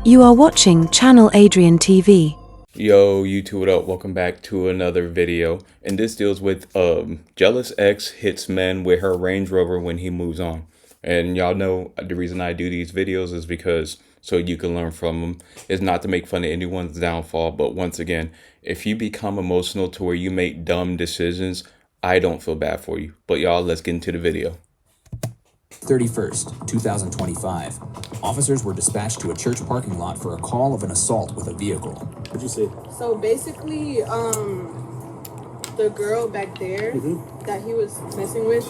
You are watching Channel Adrian TV. Yo, YouTube, what up? Welcome back to another video. And this deals with jealous ex hits men with her Range Rover when he moves on. And y'all know the reason I do these videos is because so you can learn from them. It's not to make fun of anyone's downfall, but once again, if you become emotional to where you make dumb decisions, I don't feel bad for you. But y'all, let's get into the video. 31st, 2025. Officers were dispatched to a church parking lot for a call of an assault with a vehicle. What'd you see? So basically, the girl back there that he was messing with.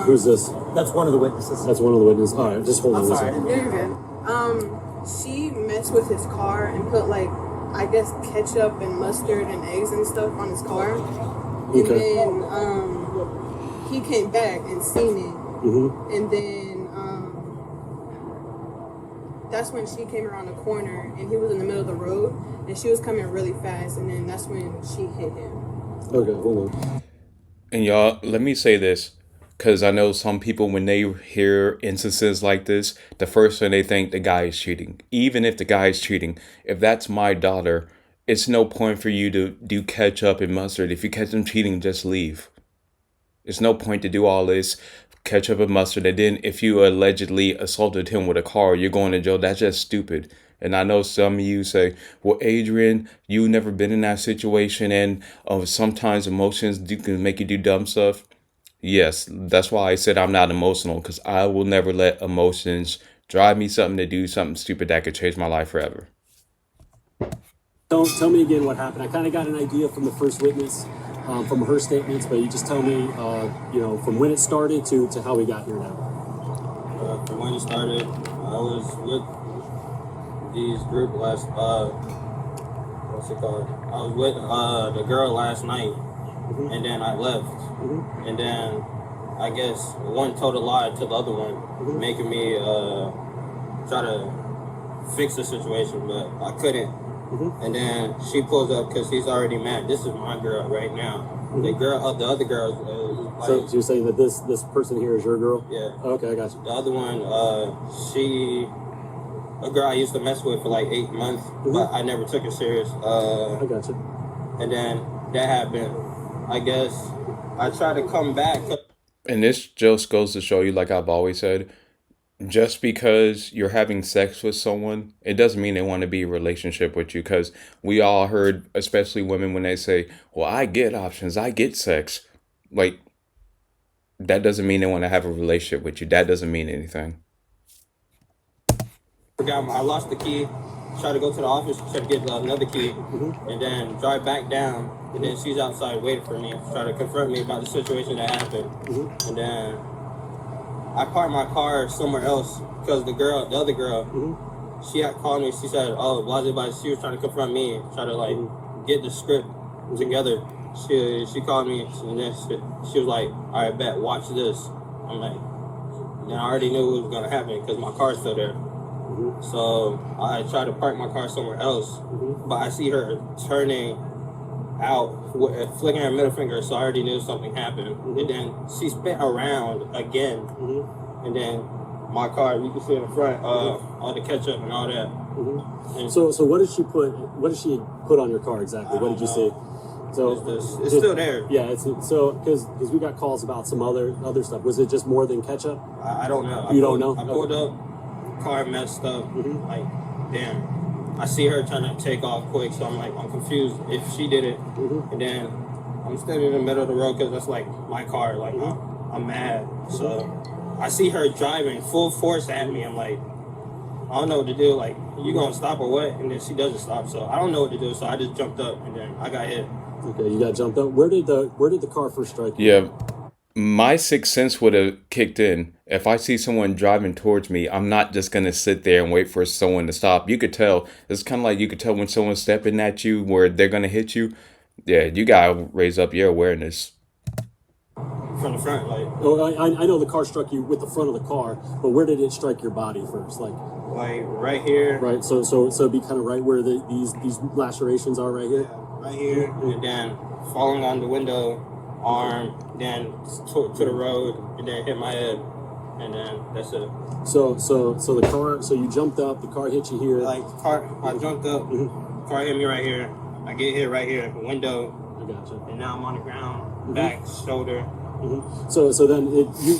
Who's this? That's one of the witnesses. That's one of the witnesses. All right, just hold on. Sorry, you're good. She messed with his car and put like, I guess, ketchup and mustard and eggs and stuff on his car. And then he came back and seen it. And then that's when she came around the corner and he was in the middle of the road and she was coming really fast, and then that's when she hit him. Okay, hold on. And y'all, let me say this, because I know some people, when they hear instances like this, the first thing they think the guy is cheating. Even if the guy is cheating, if that's my daughter, it's no point for you to do ketchup and mustard. If you catch them cheating, just leave. It's no point to do all this ketchup and mustard. And then if you allegedly assaulted him with a car, you're going to jail. That's just stupid. And I know some of you say, well, Adrian, you never been in that situation. And sometimes emotions can make you do dumb stuff. Yes, that's why I said I'm not emotional, because I will never let emotions drive me something to do something stupid that could change my life forever. Tell me again what happened. I kind of got an idea from the first witness, from her statements, but you just tell me, from when it started to how we got here now. From when it started, I was with these group last, what's it called? I was with the girl last night, and then I left. And then I guess one told a lie to the other one, making me try to fix the situation, but I couldn't. And then she pulls up because he's already mad. This is my girl right now. The other girl. Like, so you're saying that this person here is your girl? Yeah. Okay, I got you. The other one, a girl I used to mess with for like 8 months, but I never took it serious. I got you. And then that happened. I guess I tried to come back. And this just goes to show you, like I've always said, just because you're having sex with someone, it doesn't mean they want to be in a relationship with you. Because we all heard, especially women, when they say, well, I get options, I get sex. Like, that doesn't mean they want to have a relationship with you. That doesn't mean anything. I lost the key. Tried to go to the office, try to get another key, and then drive back down. And then she's outside waiting for me, trying to confront me about the situation that happened. And then I parked my car somewhere else because the other girl, she had called me. She said, "Oh, she was trying to confront me, try to like get the script together." She called me, and then she was like, "All right, bet, watch this." I'm like, then I already knew what was gonna happen because my car's still there. So I tried to park my car somewhere else, but I see her turning out, flicking her middle finger, so I already knew something happened. And then she spin around again, and then my car, you can see in the front, all the ketchup and all that. And so what did she put on your car exactly? What did you see? So it's still there. Yeah, because we got calls about some other stuff. Was it just more than ketchup? I don't know. You don't know? I pulled up, car messed up. Like, damn. I see her trying to take off quick, so I'm confused if she did it. And then I'm standing in the middle of the road because that's like my car. Like, I'm mad. So I see her driving full force at me. I'm like, I don't know what to do. Like, you gonna stop or what? And then she doesn't stop. So I don't know what to do. So I just jumped up and then I got hit. Okay, you got jumped up. Where did the car first strike you? Yeah, my sixth sense would have kicked in. If I see someone driving towards me, I'm not just going to sit there and wait for someone to stop. You could tell. It's kind of like you could tell when someone's stepping at you where they're going to hit you. Yeah, you got to raise up your awareness. From the front, like. Oh, I know the car struck you with the front of the car, but where did it strike your body first? Like right here. Right, so it'd be kind of right where these lacerations are right here? Yeah, right here, and then falling on the window, arm, then to the road, and then hit my head. and then that's it. So the car. So you jumped up. The car hit you here. Like car, I jumped up. Car hit me right here. I get hit right here, window. I gotcha. And now I'm on the ground, back, shoulder. So then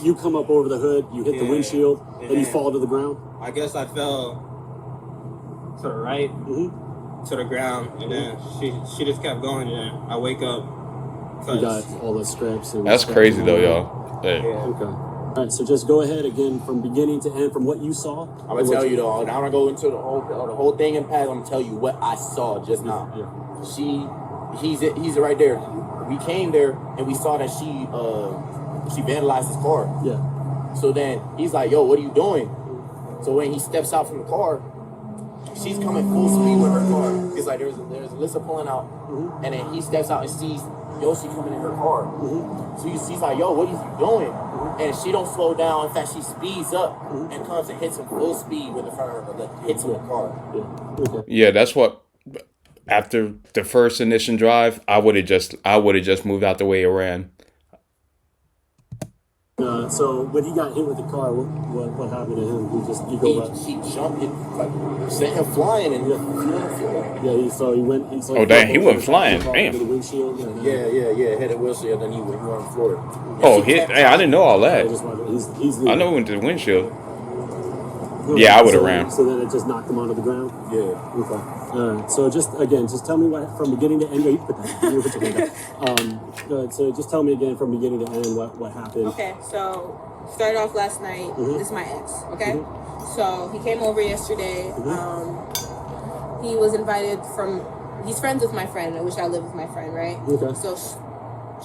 you come up over the hood. You hit the windshield, and you fall to the ground. I guess I fell to the right, to the ground, and then she just kept going, and then I wake up. You got all the scraps. And That's crazy though, y'all. Hey. Okay. All right. So just go ahead again from beginning to end, from what you saw. I'm gonna tell you though. I'm gonna go into the whole thing in Pat. I'm gonna tell you what I saw just now. Yeah. He's right there. We came there and we saw that she vandalized his car. Yeah. So then he's like, "Yo, what are you doing?" So when he steps out from the car, she's coming full speed with her car. It's like there's Alyssa pulling out, and then he steps out and sees Yoshi coming in her car. So he's like, "Yo, what is he doing?" And she don't slow down. In fact, she speeds up and comes and hits him full speed with the front of her, hits him with the car. Yeah. Okay. Yeah, that's what. After the first initial drive, I would have just moved out the way and ran. So when he got hit with the car, what happened to him? He jumped, sent him flying and flew on the floor. Yeah, he went. Oh, damn, he went flying. Damn. The windshield. Yeah, hit the windshield, then he went on the floor. Oh, hey, I didn't know all that. He's I know went to the windshield. Yeah, I would have ran. So then it just knocked him onto the ground? Yeah. Okay. All right. So just tell me what, from beginning to end, you put your hand up. Go ahead. So just tell me again from beginning to end what happened. Okay, so started off last night. This is my ex, okay? So he came over yesterday. He was invited he's friends with my friend. I wish I lived with my friend, right? Okay. So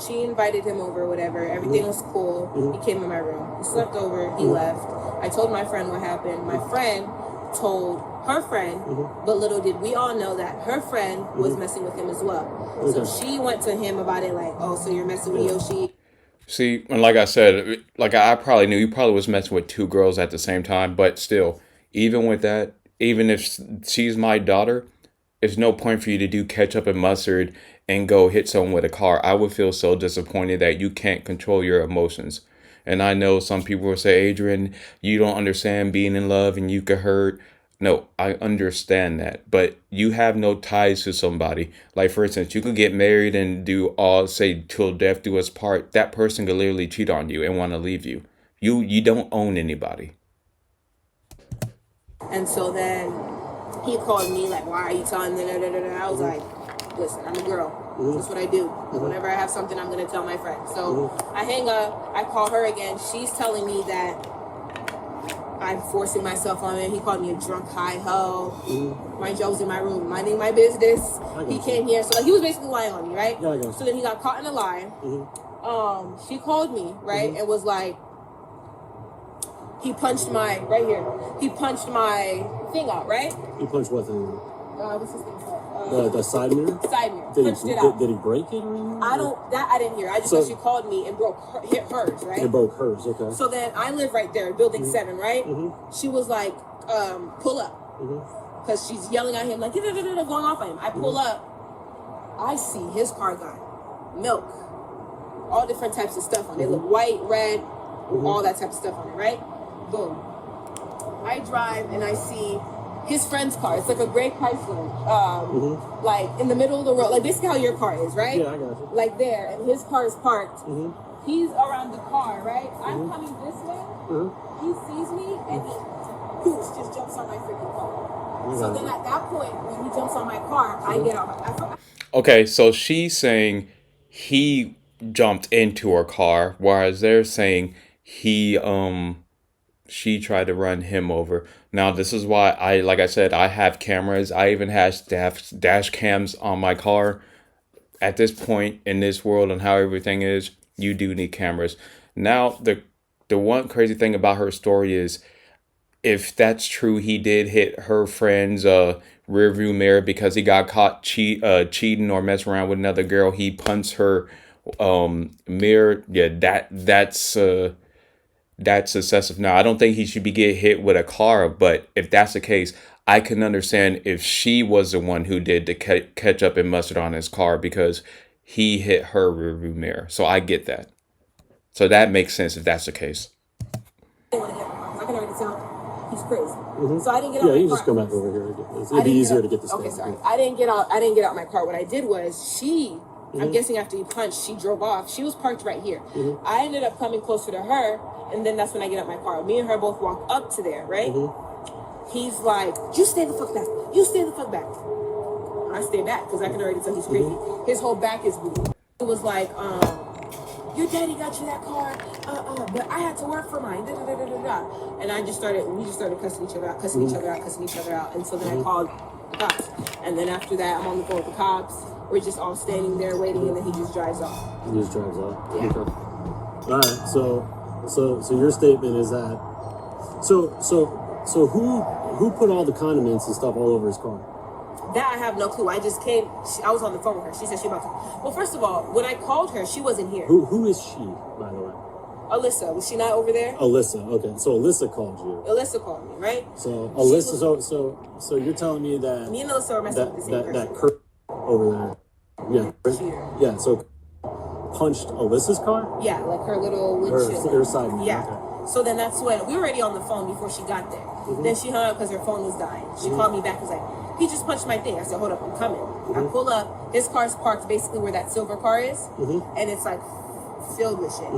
she invited him over, whatever. Everything was cool. He came in my room. He slept over. He left. I told my friend what happened. My friend told her friend, but little did we all know that her friend was messing with him as well. So she went to him about it like, "Oh, so you're messing with Yoshi." See, and like I said, like I probably knew you probably was messing with two girls at the same time, but still, even with that, even if she's my daughter, there's no point for you to do ketchup and mustard and go hit someone with a car. I would feel so disappointed that you can't control your emotions. And I know some people will say, Adrian, you don't understand being in love and you could hurt. No, I understand that. But you have no ties to somebody. Like, for instance, you could get married and do all, say, till death do us part. That person could literally cheat on you and want to leave you. You don't own anybody. And so then he called me like, "Why are you telling me?" I was like, "Listen, I'm a girl. That's what I do. Whenever I have something, I'm going to tell my friend." So I hang up. I call her again. She's telling me that I'm forcing myself on him. He called me a drunk high hoe. Mind you, I was in my room minding my business. He came here. So he was basically lying on me, right? Yeah, I got you. So then he got caught in a lie. She called me, right? And was like, he punched my, right here. He punched my thing out, right? You punched what thing? What's his thing called? The side mirror? Side mirror. Did Punched he, it out. did he break it or anything? I didn't hear. I just know she called me and hit hers, right? It broke hers, okay. So then I live right there, building 7, right? She was like, pull up. Because she's yelling at him, like, going off at him. I pull up. I see his car got milk. All different types of stuff on it. They look white, red, all that type of stuff on it, right? Boom. I drive and I see his friend's car. It's like a gray Chrysler. Like in the middle of the road. Like basically how your car is, right? Yeah, I got you. Like there. And his car is parked. He's around the car, right? I'm coming this way. He sees me and he just jumps on my freaking car. So then at that point, when he jumps on my car, I get out. Okay, so she's saying he jumped into her car, whereas they're saying she tried to run him over. Now, this is why like I said, I have cameras. I even have dash cams on my car. At this point in this world and how everything is, you do need cameras. Now, the one crazy thing about her story is, if that's true, he did hit her friend's rear view mirror because he got caught cheating or messing around with another girl. He punched her mirror. Yeah, that's excessive. Now, I don't think he should be getting hit with a car, but if that's the case, I can understand if she was the one who did the ketchup and mustard on his car because he hit her rearview mirror. So I get that. So that makes sense if that's the case. When he's crazy. So I didn't get out Yeah, my you car. just come back over here. It'd I be didn't easier get to out- get this. Okay, sorry. I didn't get out my car. What I did was I'm guessing after he punched, she drove off. She was parked right here. I ended up coming closer to her, and then that's when I get out my car. Me and her both walk up to there, right? He's like, you stay the fuck back. You stay the fuck back. I stay back because I can already tell he's crazy. His whole back is bleeding. It was like, your daddy got you that car, but I had to work for mine, And we just started cussing each other out, and so then I called the cops. And then after that, I'm on the phone with the cops. We're just all standing there waiting, and then he just drives off. He just drives off. Yeah. Okay. All right. So your statement is that. So who put all the condiments and stuff all over his car? That I have no clue. I just came. I was on the phone with her. She said she about to. Well, first of all, when I called her, she wasn't here. Who is she, by the way? Alyssa, was she not over there? Alyssa. Okay, so Alyssa called you. Alyssa called me, right? So Alyssa. So you're telling me that Me and Alyssa are messing with the same person. that Kurt over there. Yeah. Cheater. Yeah. So punched Alyssa's car. Yeah, like her little windshield. Her side mirror. Yeah. Okay. So then that's when we were already on the phone before she got there. Then she hung up because her phone was dying. She called me back and was like, he just punched my thing. I said, hold up, I'm coming. I pull up. His car's parked basically where that silver car is. And it's like filled with shit.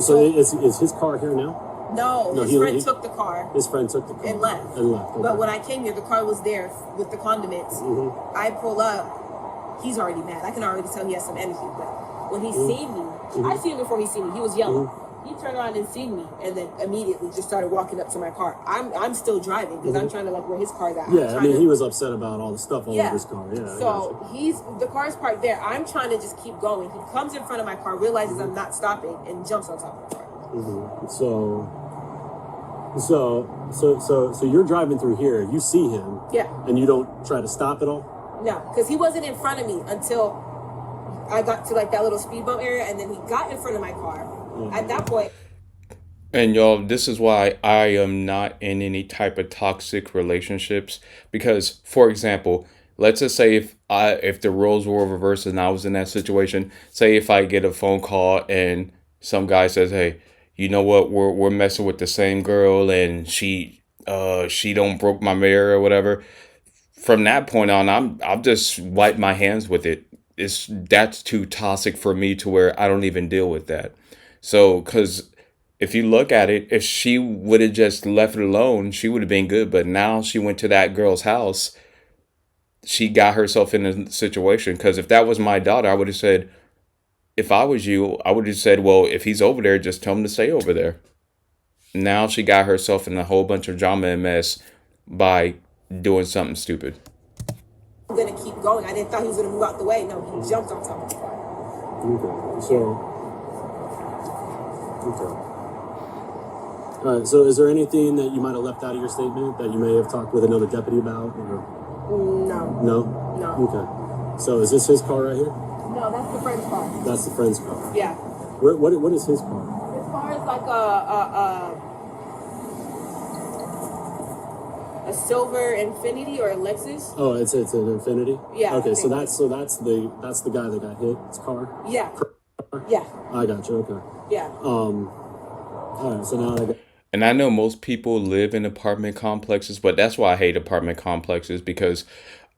So is his car here now? No, his friend took the car. His friend took the car. And left. Okay. But when I came here, the car was there with the condiments. I pull up. He's already mad. I can already tell he has some energy. But when he seen me, I seen him before he seen me. He was yelling. He turned around and seen me, and then immediately just started walking up to my car. I'm still driving because I'm trying to like where his car's at. Yeah, I mean, he was upset about all the stuff all over his car. Yeah. So the car's parked there. I'm trying to just keep going. He comes in front of my car, realizes I'm not stopping, and jumps on top of the car. So you're driving through here. You see him. Yeah. And you don't try to stop at all? No, because he wasn't in front of me until I got to like that little speed bump area, and then he got in front of my car. At that point. And y'all, this is why I am not in any type of toxic relationships. Because, for example, let's just say if the roles were reversed and I was in that situation, say if I get a phone call and some guy says, hey, you know what, we're messing with the same girl and she don't broke my mirror or whatever. From that point on, I'll just wipe my hands with it. That's too toxic for me to where I don't even deal with that. So, because if you look at it, if she would have just left it alone, she would have been good. But now she went to that girl's house. She got herself in a situation. Because if that was my daughter, I would have said, if I was you, I would have said, well, if he's over there, just tell him to stay over there. Now she got herself in a whole bunch of drama and mess by doing something stupid. I'm going to keep going. I didn't thought he was going to move out the way. No, he jumped on top of the car. Okay. Okay. All right. So, is there anything that you might have left out of your statement that you may have talked with another deputy about? Or? No. No. No. Okay. So, is this his car right here? No, that's the friend's car. That's the friend's car. Yeah. What is his car? His car is like a silver Infinity or a Lexus. Oh, it's an Infinity. Yeah. Okay. So that's the guy that got hit. His car. Yeah. Yeah. I got you. Okay. Yeah. All right. So now I got. And I know most people live in apartment complexes, but that's why I hate apartment complexes, because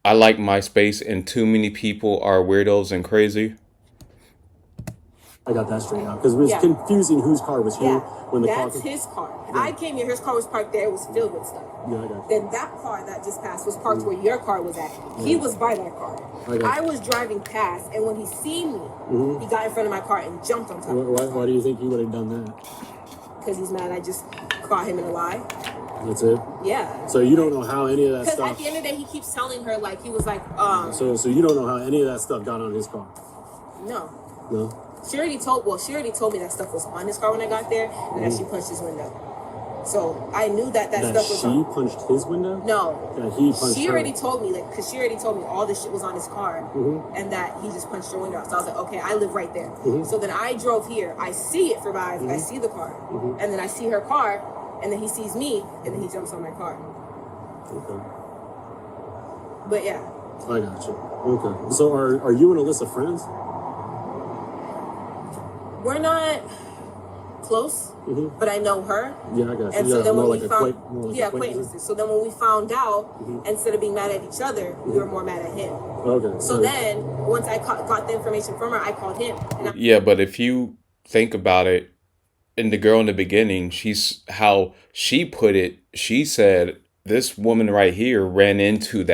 I like my space and too many people are weirdos and crazy. I got that straight out because it was confusing whose car was who when the car. That's his car. Yeah. I came here, his car was parked there, it was filled with stuff. Yeah, I got you. Then that car that just passed was parked where your car was at. He was by that car. I was driving past, and when he seen me, he got in front of my car and jumped on top of me. Why do you think he would have done that? Because he's mad I just caught him in a lie. That's it? Yeah. So you don't know how any of that stuff... Because at the end of the day, he keeps telling her, like, he was like, So you don't know how any of that stuff got on his car? No. No? She already told me that stuff was on his car when I got there, and that she punched his window. So I knew that stuff was on. She punched his window? No. That he punched She her. already told me, like, because she already told me all this shit was on his car, and that he just punched her window out. So I was like, okay, I live right there. So then I drove here. I see it for my eyes. I see the car, and then I see her car, and then he sees me, and then he jumps on my car. Okay. But yeah. I got you. Okay. So are you and Alyssa friends? We're not close, but I know her. Yeah, I got you. And so then more when like we found, acquaintances. acquaintances. So then when we found out, instead of being mad at each other, we were more mad at him. Okay. So then once I got the information from her, I called him. And Yeah, but if you think about it, in the girl in the beginning, she's how she put it. She said this woman right here ran into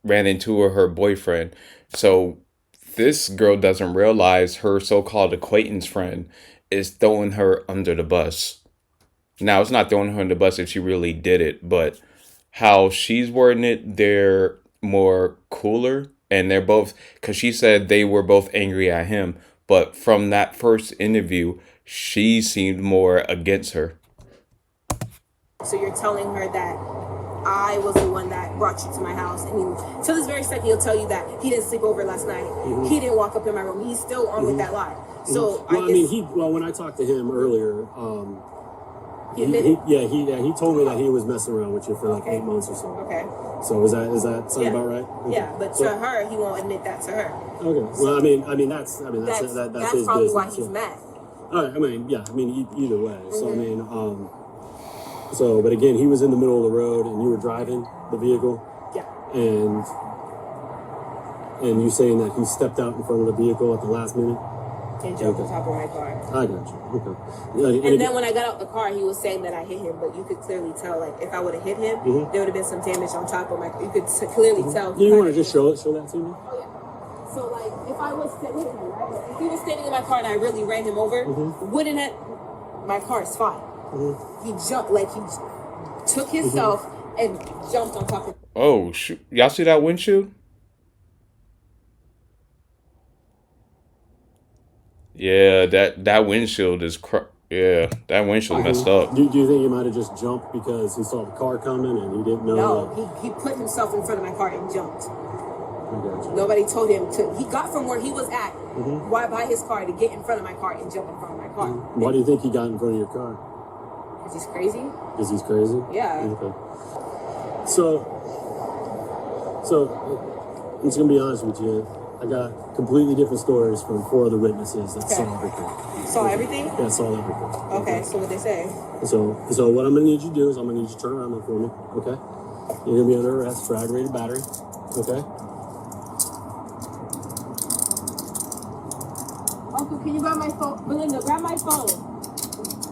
her boyfriend. So this girl doesn't realize her so-called acquaintance friend is throwing her under the bus. Now, it's not throwing her under the bus if she really did it, but how she's wording it, they're more cooler, and they're both, because she said they were both angry at him, but from that first interview, she seemed more against her. so you're telling her that I was the one that brought you to my house, and to this very second, he'll tell you that he didn't sleep over last night. He didn't walk up in my room. He's still on with that lie. So well, I mean, when I talked to him earlier, he admitted. he told me that he was messing around with you for like 8 months or so. Okay. So is that sound about right? Okay. Yeah, but to her, he won't admit that to her. Okay. Well, I mean that's That's his probably business. why he's mad. All right. I mean, either way. So I mean, but again, he was in the middle of the road, and you were driving the vehicle. Yeah. And you saying that he stepped out in front of the vehicle at the last minute. And jumped on top of my car. I got you. Okay. And then when I got out the car, he was saying that I hit him, but you could clearly tell, like, if I would have hit him, there would have been some damage on top of my car. You could clearly tell. You want to just show that to me? Oh, yeah. So, like, if I was standing, if he was standing in my car and I really ran him over, wouldn't it? My car is fine. He jumped, like, he took himself and jumped on top of. Oh, shoot. Y'all see that windshield? Yeah, that windshield is that windshield messed up. Do you think he might have just jumped because he saw the car coming and he didn't know? No, he put himself in front of my car and jumped. Gotcha. Nobody told him to. He got from where he was at, by his car, to get in front of my car and jump in front of my car. Why do you think he got in front of your car? Because he's crazy. Because he's crazy? Yeah. Okay. So I'm just gonna be honest with you. I got completely different stories from 4 other witnesses that saw everything. Saw everything? Yeah, saw everything. Okay, so what they say? So what I'm gonna need you to do is I'm gonna need you to turn around there for me. Okay? You're gonna be under arrest for aggravated battery. Okay? Uncle, can you grab my phone? Belinda, grab my phone.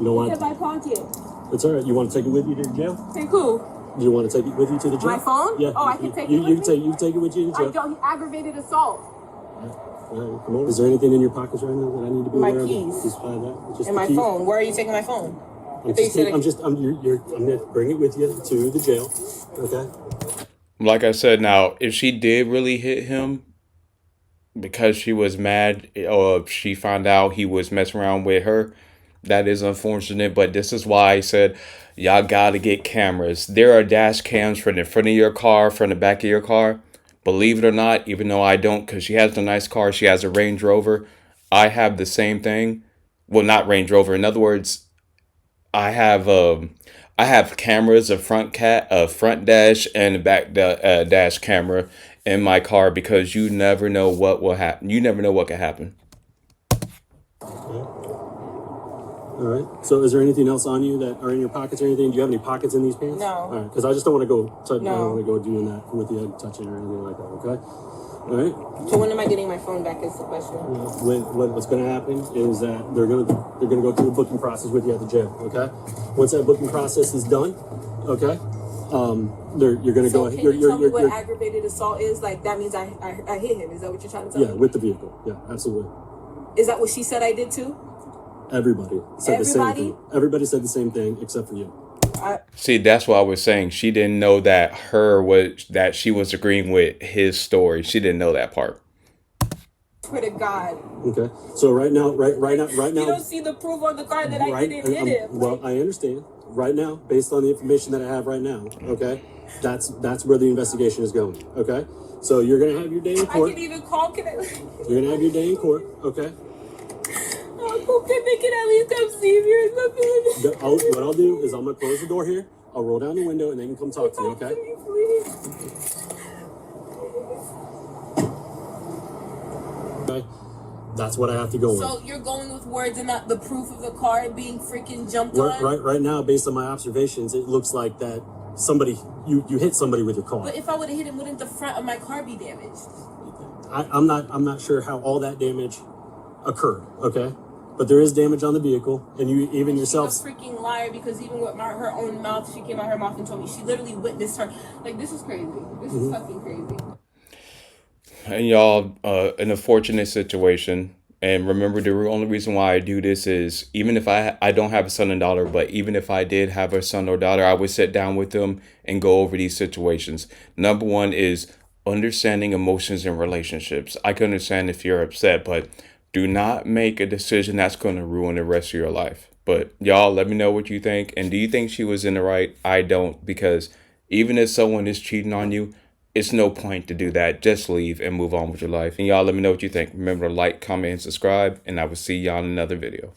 You don't want It's in my pocket. It's all right. You want to take it with you to jail? Take who? Do you want to take it with you to the jail? My phone? Yeah. Oh, I can take it you with me? You can take it with you to I jail. don't. He aggravated assault. All right, come on. Is there anything in your pockets right now that I need to be My aware of? keys. Just find that. Just And the my keys. phone. Where are you taking my phone? I'm gonna bring it with you to the jail. Okay. Like I said, now, if she did really hit him because she was mad, or if she found out he was messing around with her, that is unfortunate. But this is why I said, y'all gotta get cameras. There are dash cams from the front of your car, from the back of your car. Believe it or not, even though I don't, because she has a nice car, she has a Range Rover. I have the same thing. Well, not Range Rover. In other words, I have cameras, a front dash, and a back dash camera in my car, because you never know what will happen. You never know what can happen. All right. So, is there anything else on you that are in your pockets or anything? Do you have any pockets in these pants? No. All right. Because I just don't want to go. I No. don't want to go doing that with you, touching or anything like that. Okay. All right. So when am I getting my phone back? Is the question. What's going to happen is that they're going to go through a booking process with you at the jail. Okay. Once that booking process is done, okay, you're going to go. Can you tell me what aggravated assault is? Like, that means I hit him. Is that what you're trying to tell me? Yeah, with the vehicle. Yeah, absolutely. Is that what she said I did too? Everybody said the same thing. Everybody said the same thing except for you. See, that's what I was saying. She didn't know that she was agreeing with his story. She didn't know that part. Swear to God. Okay. So right now. You don't see the proof on the card that I didn't hit him. Well, I understand. Right now, based on the information that I have right now, okay, that's where the investigation is going. Okay. So you're gonna have your day in court. I can even call. You're gonna have your day in court. Okay. Who can they at least come see me or something? What I'll do is I'm gonna close the door here. I'll roll down the window and they can come talk to you. Okay. Okay. That's what I have to go with. So you're going with words and not the proof of the car being freaking jumped on? Right now, based on my observations, it looks like that somebody, you hit somebody with your car. But if I would have hit him, wouldn't the front of my car be damaged? I'm not sure how all that damage occurred, okay? But there is damage on the vehicle, and you even yourself. She's a freaking liar, because even with her own mouth, she came out her mouth and told me she literally witnessed her. Like, this is crazy. This is fucking crazy. And y'all, in a fortunate situation. And remember, the only reason why I do this is even if I don't have a son and daughter, but even if I did have a son or daughter, I would sit down with them and go over these situations. Number one is understanding emotions in relationships. I can understand if you're upset, but do not make a decision that's going to ruin the rest of your life. But y'all, let me know what you think. And do you think she was in the right? I don't, because even if someone is cheating on you, it's no point to do that. Just leave and move on with your life. And y'all, let me know what you think. Remember to like, comment, and subscribe, and I will see y'all in another video.